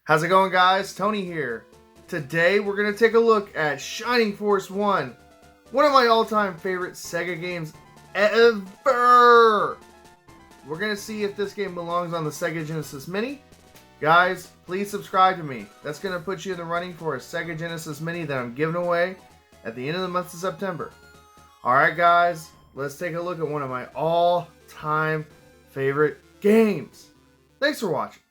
How's it going, guys? Tony here. Today we're going to take a look at Shining Force 1, one of my all-time favorite Sega games ever. We're going to see if this game belongs on the Sega Genesis Mini. Guys, please subscribe to me. That's going to put you in the running for a Sega Genesis Mini that I'm giving away at the end of the month of September. Alright guys, let's take a look at one of my all-time favorite games. Thanks for watching.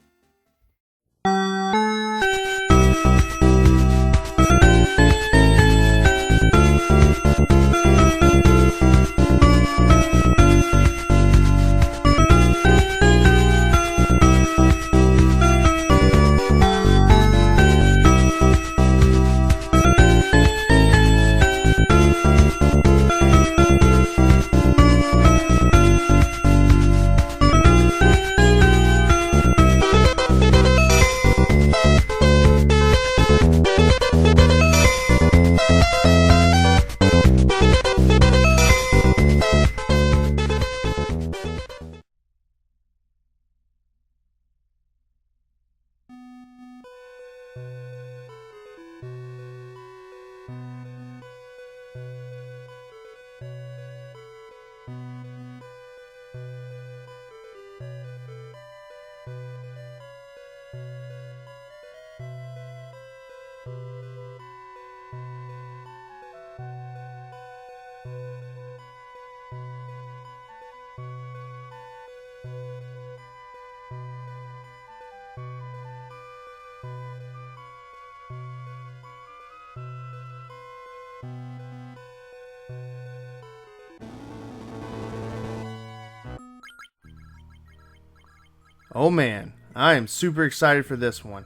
Oh man, I am super excited for this one.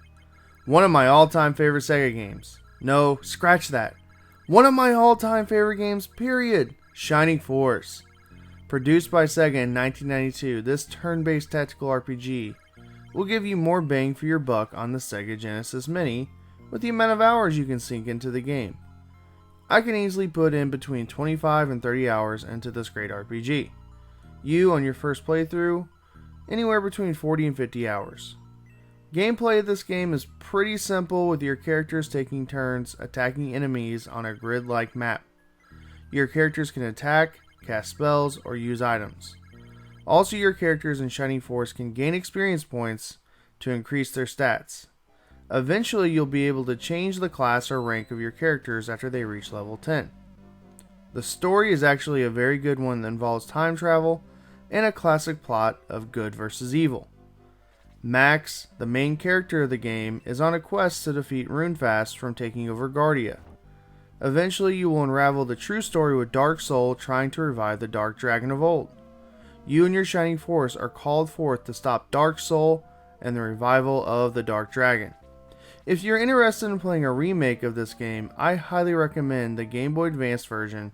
One of my all-time favorite Sega games. No, scratch that. One of my all-time favorite games, period. Shining Force. Produced by Sega in 1992, this turn-based tactical RPG will give you more bang for your buck on the Sega Genesis Mini with the amount of hours you can sink into the game. I can easily put in between 25 and 30 hours into this great RPG. You, on your first playthrough, anywhere between 40 and 50 hours. Gameplay of this game is pretty simple, with your characters taking turns attacking enemies on a grid-like map. Your characters can attack, cast spells, or use items. Also, your characters in Shining Force can gain experience points to increase their stats. Eventually, you'll be able to change the class or rank of your characters after they reach level 10. The story is actually a very good one that involves time travel and a classic plot of good versus evil. Max, the main character of the game, is on a quest to defeat Runefast from taking over Guardia. Eventually you will unravel the true story with Dark Soul trying to revive the Dark Dragon of old. You and your Shining Force are called forth to stop Dark Soul and the revival of the Dark Dragon. If you're interested in playing a remake of this game, I highly recommend the Game Boy Advance version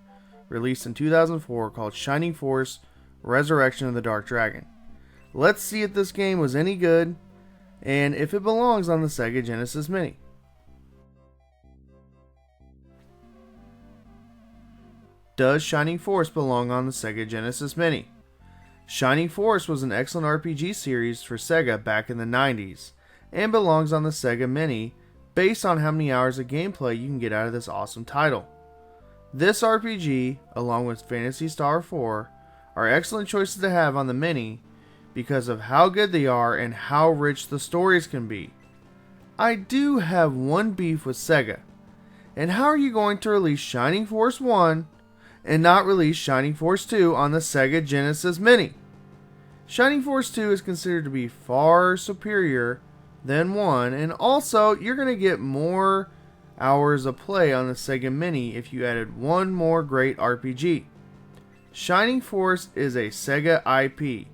released in 2004 called Shining Force Resurrection of the Dark Dragon. Let's see if this game was any good and if it belongs on the Sega Genesis Mini. Does Shining Force belong on the Sega Genesis Mini? Shining Force was an excellent RPG series for Sega back in the 90s and belongs on the Sega Mini based on how many hours of gameplay you can get out of this awesome title. This RPG, along with Phantasy Star 4, are excellent choices to have on the Mini because of how good they are and how rich the stories can be. I do have one beef with Sega, and how are you going to release Shining Force 1 and not release Shining Force 2 on the Sega Genesis Mini? Shining Force 2 is considered to be far superior than 1, and also you're going to get more hours of play on the Sega Mini if you added one more great RPG. Shining Force is a Sega IP,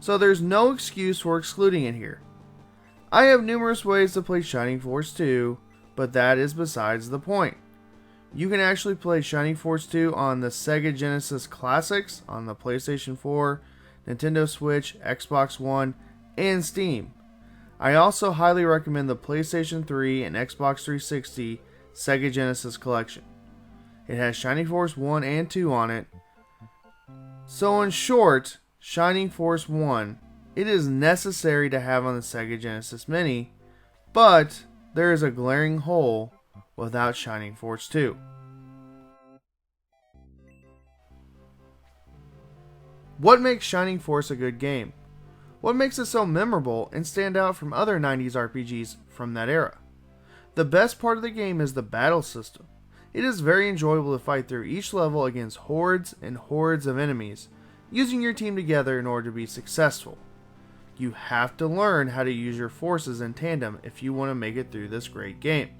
so there's no excuse for excluding it here. I have numerous ways to play Shining Force 2, but that is besides the point. You can actually play Shining Force 2 on the Sega Genesis Classics on the PlayStation 4, Nintendo Switch, Xbox One, and Steam. I also highly recommend the PlayStation 3 and Xbox 360 Sega Genesis collection. It has Shining Force 1 and 2 on it. So in short, Shining Force 1, it is necessary to have on the Sega Genesis Mini But there is a glaring hole without Shining Force 2. What makes Shining Force a good game? What makes it so memorable and stand out from other 90s RPGs from that era? The best part of the game is the battle system. It is very enjoyable to fight through each level against hordes and hordes of enemies, using your team together in order to be successful. You have to learn how to use your forces in tandem if you want to make it through this great game.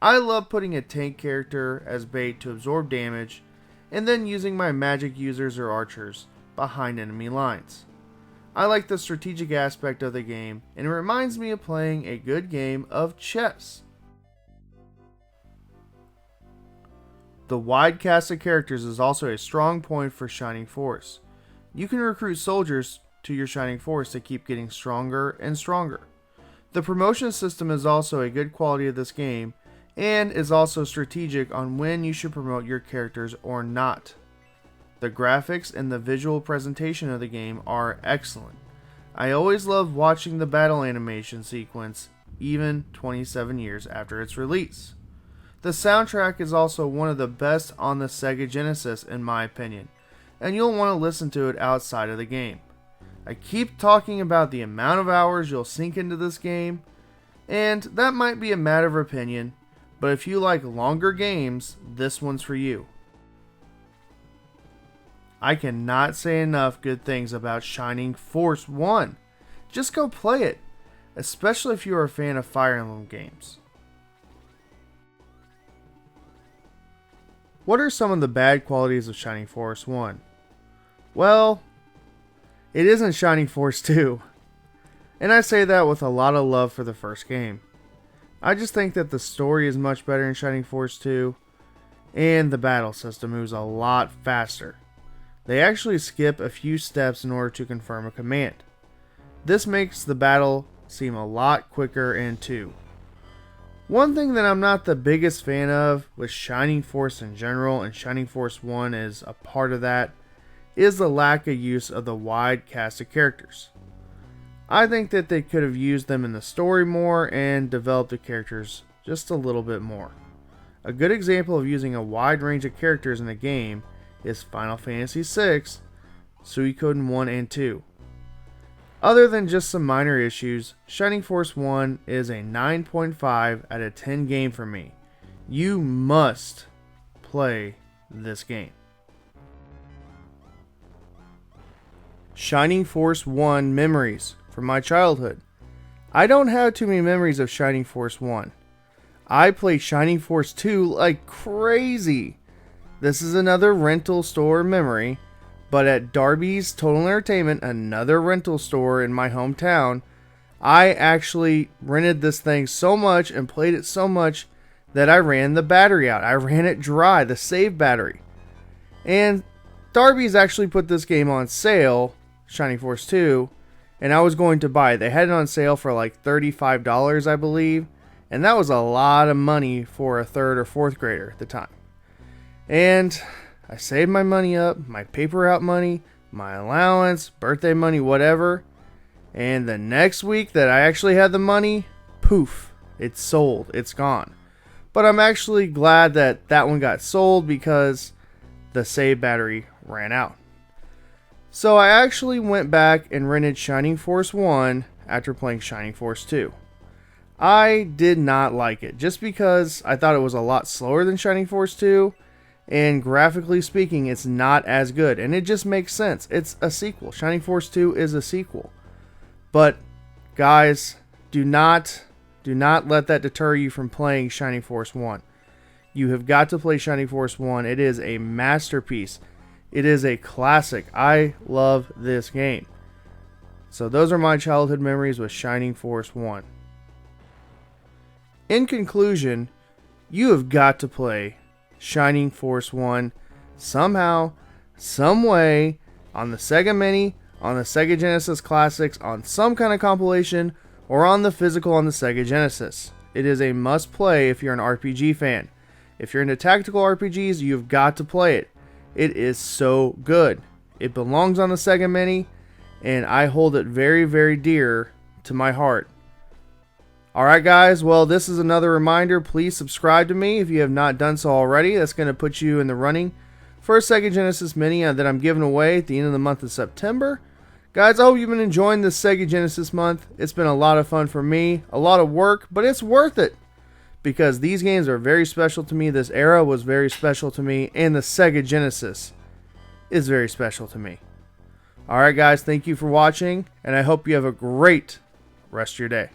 I love putting a tank character as bait to absorb damage, and then using my magic users or archers behind enemy lines. I like the strategic aspect of the game, and it reminds me of playing a good game of chess. The wide cast of characters is also a strong point for Shining Force. You can recruit soldiers to your Shining Force to keep getting stronger and stronger. The promotion system is also a good quality of this game, and is also strategic on when you should promote your characters or not. The graphics and the visual presentation of the game are excellent. I always love watching the battle animation sequence, even 27 years after its release. The soundtrack is also one of the best on the Sega Genesis in my opinion, and you'll want to listen to it outside of the game. I keep talking about the amount of hours you'll sink into this game, and that might be a matter of opinion, but if you like longer games, this one's for you. I cannot say enough good things about Shining Force 1. Just go play it, especially if you are a fan of Fire Emblem games. What are some of the bad qualities of Shining Force 1? Well, it isn't Shining Force 2. And I say that with a lot of love for the first game. I just think that the story is much better in Shining Force 2, and the battle system moves a lot faster. They actually skip a few steps in order to confirm a command. This makes the battle seem a lot quicker in 2. One thing that I'm not the biggest fan of with Shining Force in general, and Shining Force 1 is a part of that, is the lack of use of the wide cast of characters. I think that they could have used them in the story more and developed the characters just a little bit more. A good example of using a wide range of characters in a game is Final Fantasy VI, Suikoden 1 and 2. Other than just some minor issues, Shining Force 1 is a 9.5 out of 10 game for me. You must play this game. Shining Force 1 memories from my childhood. I don't have too many memories of Shining Force 1. I played Shining Force 2 like crazy. This is another rental store memory, but at Darby's Total Entertainment, another rental store in my hometown, I actually rented this thing so much and played it so much that I ran the battery out. I ran it dry, the save battery. And Darby's actually put this game on sale, Shining Force 2, and I was going to buy it. They had it on sale for like $35, I believe, and that was a lot of money for a 3rd or 4th grader at the time. And I saved my money up, my paper route money, my allowance, birthday money, whatever. And the next week that I actually had the money, poof, it's sold, it's gone. But I'm actually glad that that one got sold because the save battery ran out. So I actually went back and rented Shining Force 1 after playing Shining Force 2. I did not like it just because I thought it was a lot slower than Shining Force 2. And graphically speaking, it's not as good. And it just makes sense. It's a sequel. Shining Force 2 is a sequel. But, guys, do not let that deter you from playing Shining Force 1. You have got to play Shining Force 1. It is a masterpiece. It is a classic. I love this game. So those are my childhood memories with Shining Force 1. In conclusion, you have got to play Shining Force 1 somehow, some way, on the Sega Mini, on the Sega Genesis Classics, on some kind of compilation, or on the physical on the Sega Genesis. It is a must play if you're an RPG fan. If you're into tactical RPGs, you've got to play it. It is so good. It belongs on the Sega Mini, and I hold it very, very dear to my heart. Alright guys, well this is another reminder. Please subscribe to me if you have not done so already. That's going to put you in the running for a Sega Genesis Mini that I'm giving away at the end of the month of September. Guys, I hope you've been enjoying this Sega Genesis month. It's been a lot of fun for me, a lot of work, but it's worth it. Because these games are very special to me. This era was very special to me, and the Sega Genesis is very special to me. Alright guys, thank you for watching, and I hope you have a great rest of your day.